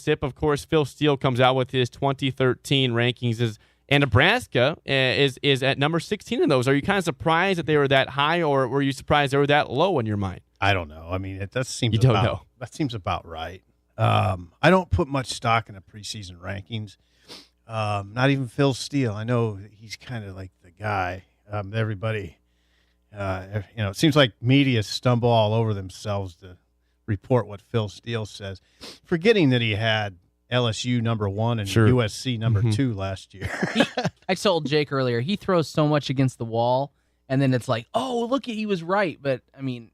Sip. Of course, Phil Steele comes out with his 2013 rankings, and Nebraska is at number 16 in those. Are you kind of surprised that they were that high, or were you surprised they were that low in your mind? I don't know. I mean, that seems that seems about right. I don't put much stock in the preseason rankings. Not even Phil Steele. I know he's kind of like the guy. Everybody, it seems like media stumble all over themselves to report what Phil Steele says, forgetting that he had LSU number 1 and USC number 2 last year. I told Jake earlier, he throws so much against the wall, and then it's like, oh, look, he was right. But I mean,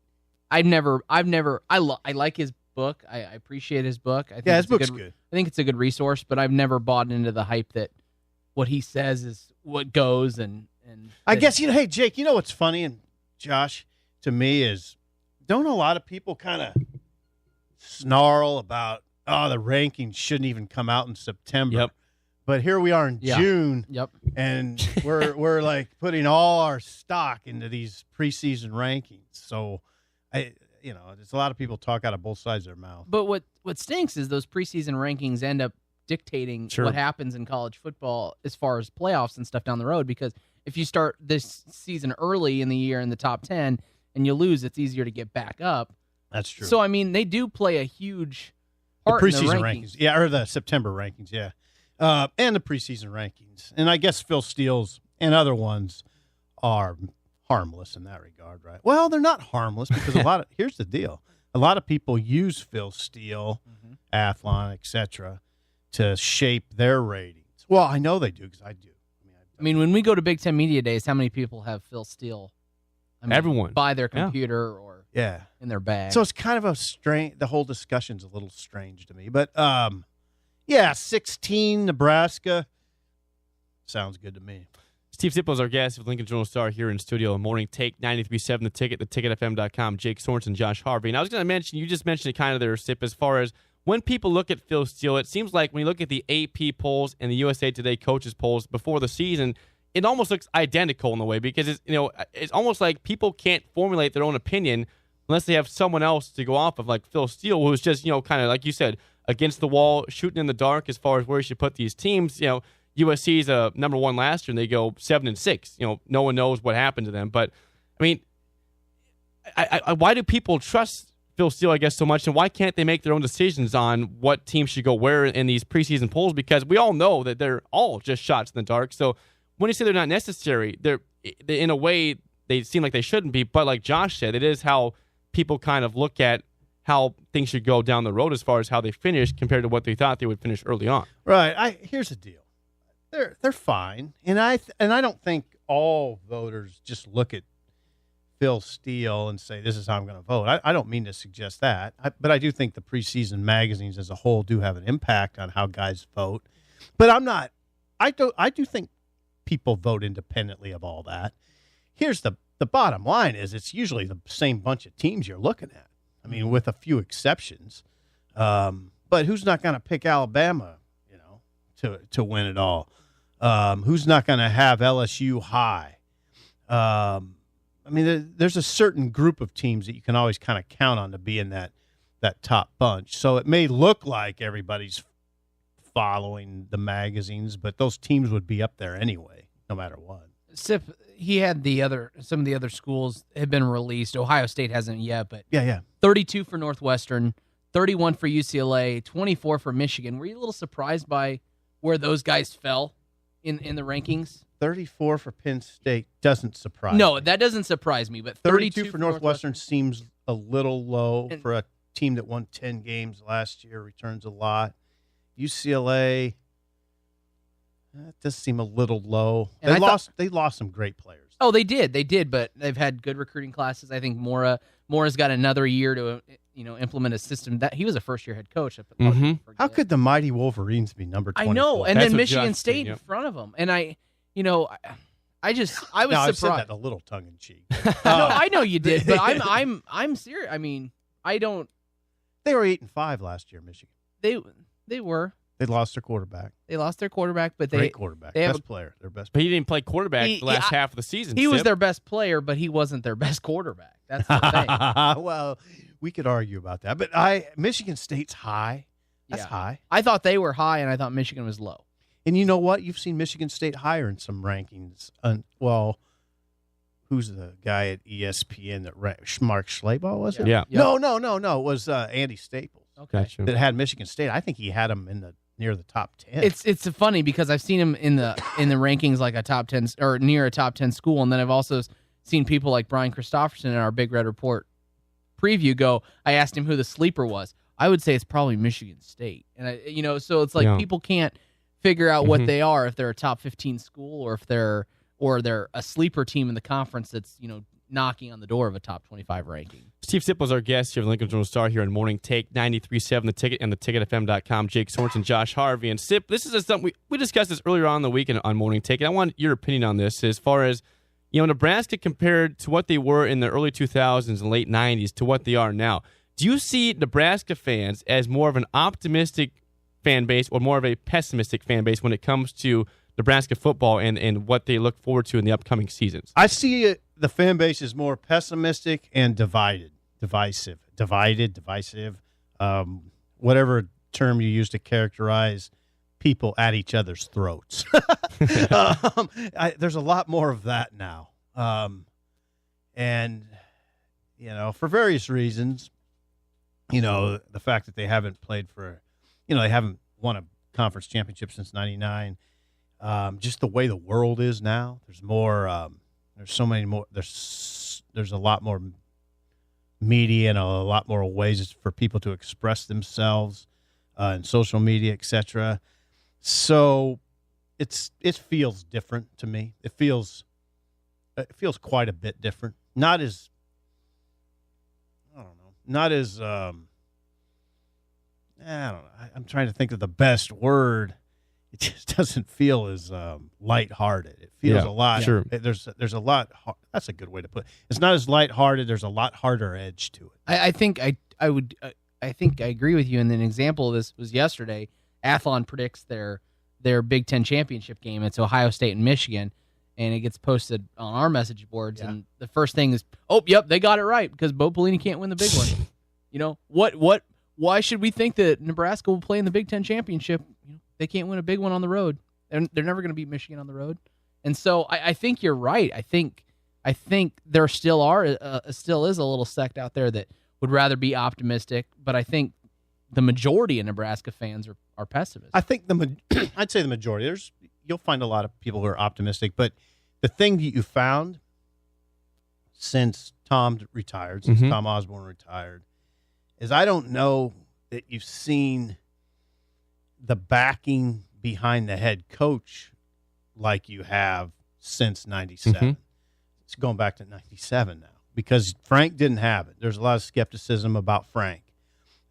I like his book. I appreciate his book. I think his book's good. I think it's a good resource, but I've never bought into the hype that what he says is what goes. And I guess, hey, Jake, you know what's funny, and Josh, to me, is don't a lot of people kind of snarl about, the rankings shouldn't even come out in September. Yep. But here we are in June, and we're like putting all our stock into these preseason rankings. So, there's a lot of people talk out of both sides of their mouth. But what stinks is those preseason rankings end up dictating what happens in college football as far as playoffs and stuff down the road. Because if you start this season early in the year in the top 10 and you lose, it's easier to get back up. That's true. So, I mean, they do play a huge part in the preseason rankings. Yeah, or the September rankings, yeah. And the preseason rankings. And I guess Phil Steele's and other ones are harmless in that regard, right? Well, they're not harmless because here's the deal. A lot of people use Phil Steele, Athlon, etc., to shape their ratings. Well, I know they do because I do. I mean, when we go to Big Ten Media Days, how many people have Phil Steele? Everyone. By their computer or in their bag. So it's kind of the whole discussion's a little strange to me. But, 16, Nebraska. Sounds good to me. Steve Sipple is our guest with Lincoln Journal-Star here in studio. Morning Take 93.7 The Ticket, theticketfm.com. Jake Sorensen, Josh Harvey. And I was going to mention, you just mentioned it kind of there, Sip, as far as when people look at Phil Steele, it seems like when you look at the AP polls and the USA Today coaches polls before the season, it almost looks identical in a way because it's almost like people can't formulate their own opinion unless they have someone else to go off of, like Phil Steele, who's just, kind of like you said, against the wall, shooting in the dark as far as where you should put these teams. USC's number 1 last year, and they go 7-6. No one knows what happened to them. But I mean, why do people trust Phil Steele, I guess, so much, and why can't they make their own decisions on what team should go where in these preseason polls? Because we all know that they're all just shots in the dark. So when you say they're not necessary, they're in a way they seem like they shouldn't be. But like Josh said, it is how people kind of look at how things should go down the road as far as how they finish compared to what they thought they would finish early on. Right. Here's the deal. They're fine, and I don't think all voters just look at Phil Steele and say this is how I'm going to vote. I don't mean to suggest that, but I do think the preseason magazines as a whole do have an impact on how guys vote. But I do think people vote independently of all that. Here's the bottom line: is it's usually the same bunch of teams you're looking at. I mean, with a few exceptions. But who's not going to pick Alabama, to win it all? Who's not going to have LSU high? I mean, there's a certain group of teams that you can always kind of count on to be in that top bunch. So it may look like everybody's following the magazines, but those teams would be up there anyway, no matter what. Sip, he had some of the other schools have been released. Ohio State hasn't yet, but 32 for Northwestern, 31 for UCLA, 24 for Michigan. Were you a little surprised by where those guys fell in the rankings? 34 for Penn State doesn't surprise me. No, that doesn't surprise me, but 32 for Northwestern seems a little low for a team that won 10 games last year, returns a lot. UCLA, that does seem a little low. They lost some great players. Oh, they did, but they've had good recruiting classes. I think Mora's got another year to implement a system. That he was a first-year head coach. How could the mighty Wolverines be number 24? I know, and then Michigan State in front of them. And I was surprised. I said that a little tongue in cheek. No, I know you did, but I'm serious. I mean, I don't. They were 8-5 last year, Michigan. They were. They lost their quarterback. But great quarterback, best player, their best. But he didn't play quarterback the last half of the season. He was their best player, but he wasn't their best quarterback. That's the thing. Well, we could argue about that, but Michigan State's high. That's high. I thought they were high, and I thought Michigan was low. And you know what? You've seen Michigan State higher in some rankings. Who's the guy at ESPN that Mark Schlabach, was it? Yeah. No. It was Andy Staples. Okay. Gotcha. That had Michigan State. I think he had him near the top 10. It's funny because I've seen him in the rankings like a top 10 or near a top 10 school, and then I've also seen people like Brian Christopherson in our Big Red Report preview go. I asked him who the sleeper was. I would say it's probably Michigan State, and so it's like people can't figure out what they are, if they're a top 15 school or if they're a sleeper team in the conference that's knocking on the door of a top 25 ranking. Steve Sipple is our guest here at the Lincoln Journal Star here on Morning Take 93.7 The Ticket and theticketfm.com. Jake Sorensen, Josh Harvey, and Sip. This is something we discussed this earlier on in the week on Morning Take, and I want your opinion on this as far as Nebraska compared to what they were in the early 2000s and late 90s to what they are now. Do you see Nebraska fans as more of an optimistic fan base or more of a pessimistic fan base when it comes to Nebraska football and what they look forward to in the upcoming seasons? I see the fan base is more pessimistic and divisive, whatever term you use to characterize people at each other's throats. There's a lot more of that now. And, for various reasons, the fact that they haven't played they haven't won a conference championship since 99. Just the way the world is now, there's more, there's so many more, there's a lot more media and a lot more ways for people to express themselves in social media, etc. So it feels different to me. It feels quite a bit different. Not as I don't know. I'm trying to think of the best word. It just doesn't feel as lighthearted. It feels a lot. Sure. There's a lot. That's a good way to put it. It's not as lighthearted. There's a lot harder edge to it. I think I agree with you. And an example of this was yesterday. Athlon predicts their Big Ten championship game. It's Ohio State and Michigan, and it gets posted on our message boards. Yeah. And the first thing is, they got it right because Bo Pelini can't win the big one. What? Why should we think that Nebraska will play in the Big Ten championship? They can't win a big one on the road, and they're never going to beat Michigan on the road. And so I think you're right. I think there still is a little sect out there that would rather be optimistic, but I think the majority of Nebraska fans are pessimists. I think I'd say the majority. You'll find a lot of people who are optimistic, but the thing that you found since Tom retired, since Tom Osborne retired, is I don't know that you've seen the backing behind the head coach like you have since 97. It's going back to 97 now because Frank didn't have it. There's a lot of skepticism about Frank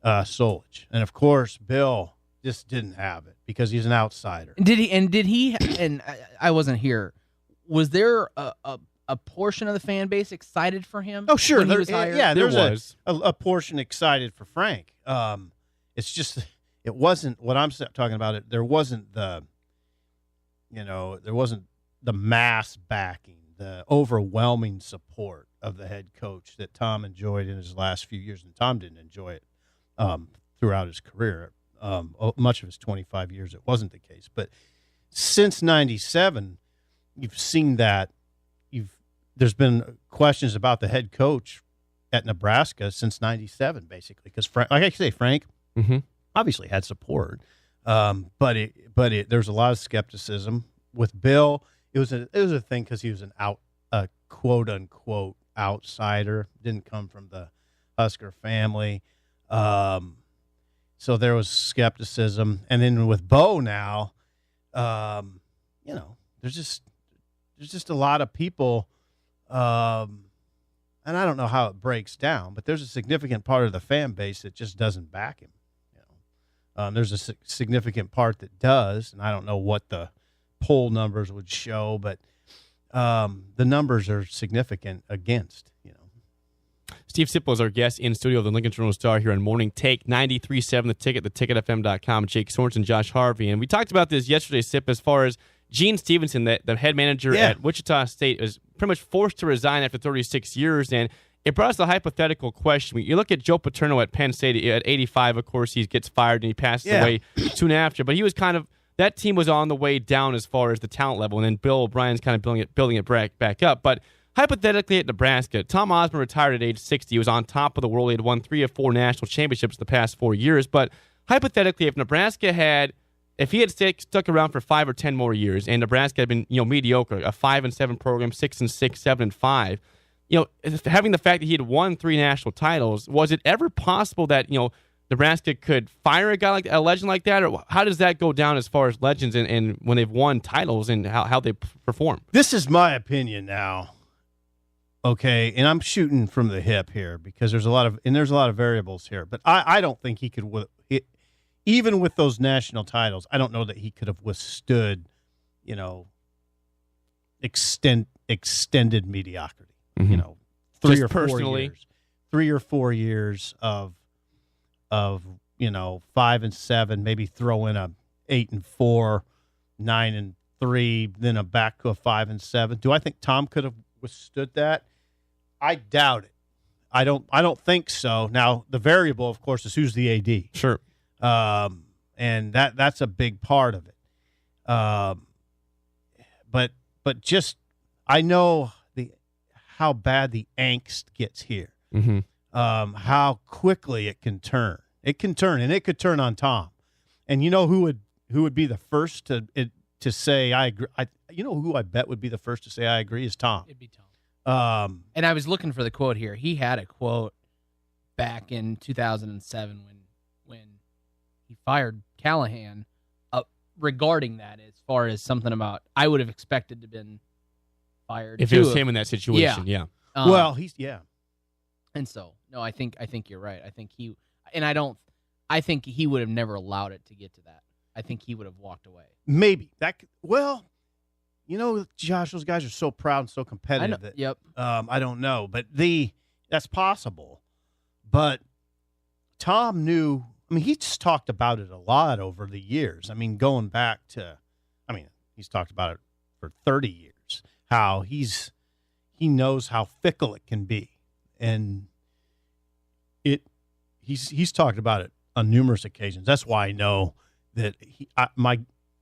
Solich. And, of course, Bill just didn't have it because he's an outsider. Did he? And I wasn't here. Was there a portion of the fan base excited for him? Oh, sure. When he was hired? Yeah, there was a portion excited for Frank. It's just it wasn't what I'm talking about. There wasn't the mass backing, the overwhelming support of the head coach that Tom enjoyed in his last few years, and Tom didn't enjoy it throughout his career. Much of his 25 years, it wasn't the case. But since 97, you've seen that. There's been questions about the head coach at Nebraska since 97, basically, because like I say, Frank obviously had support, but there's a lot of skepticism with Bill. It was a thing because he was a quote unquote outsider, didn't come from the Husker family, so there was skepticism. And then with Bo now, there's just a lot of people. And I don't know how it breaks down, but there's a significant part of the fan base that just doesn't back him. There's a significant part that does, and I don't know what the poll numbers would show, but the numbers are significant against. Steve Sipple is our guest in studio of the Lincoln Journal Star here on Morning Take 93.7 The Ticket, theticketfm.com. Jake Sorensen, Josh Harvey, and we talked about this yesterday, Sip, as far as Gene Stevenson, the head manager at Wichita State, is pretty much forced to resign after 36 years. And it brought us a hypothetical question. You look at Joe Paterno at Penn State at 85. Of course, he gets fired and he passes away soon after. But he was kind of that team was on the way down as far as the talent level, and then Bill O'Brien's kind of building it back up. But hypothetically, at Nebraska, Tom Osborne retired at age 60. He was on top of the world. He had won 3 of 4 national championships the past 4 years. But hypothetically, if Nebraska had, if he had stuck around for 5 or 10 more years, and Nebraska had been, mediocre, a 5-7 program, 6-6, 7-5, having the fact that he had won 3 national titles, was it ever possible that Nebraska could fire a legend like that, or how does that go down as far as legends and when they've won titles and how they perform? This is my opinion now. Okay, and I'm shooting from the hip here because there's a lot of variables here, but I don't think he could. Even with those national titles, I don't know that he could have withstood, extended mediocrity. Mm-hmm. 3 or 4 years of 5-7, maybe throw in a 8-4, 9-3, then a back to a 5-7. Do I think Tom could have withstood that? I doubt it. I don't think so. Now the variable, of course, is who's the AD. Sure. And that's a big part of it. But just I know how bad the angst gets here. Mm-hmm. How quickly it can turn. It can turn, and it could turn on Tom. And who would be the first to say I agree? Who I bet would be the first to say I agree is Tom. It'd be Tom. And I was looking for the quote here. He had a quote back in 2007 when he fired Callahan regarding that, as far as something about I would have expected to have been fired if it was him in that situation. Yeah. Well, and so no, I think you're right. I think he would have never allowed it to get to that. I think he would have walked away. Maybe Josh, those guys are so proud and so competitive that I don't know, but that's possible. But Tom knew. I mean, he's talked about it a lot over the years. I mean, going back to, he's talked about it for 30 years. How he knows how fickle it can be, and he's talked about it on numerous occasions. That's why I know that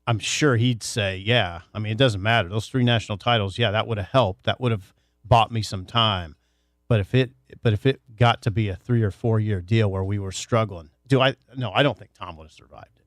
I'm sure he'd say, yeah. I mean, it doesn't matter. Those 3 national titles, that would have helped. That would have bought me some time. But if it got to be a 3 or 4 year deal where we were struggling, I don't think Tom would have survived it.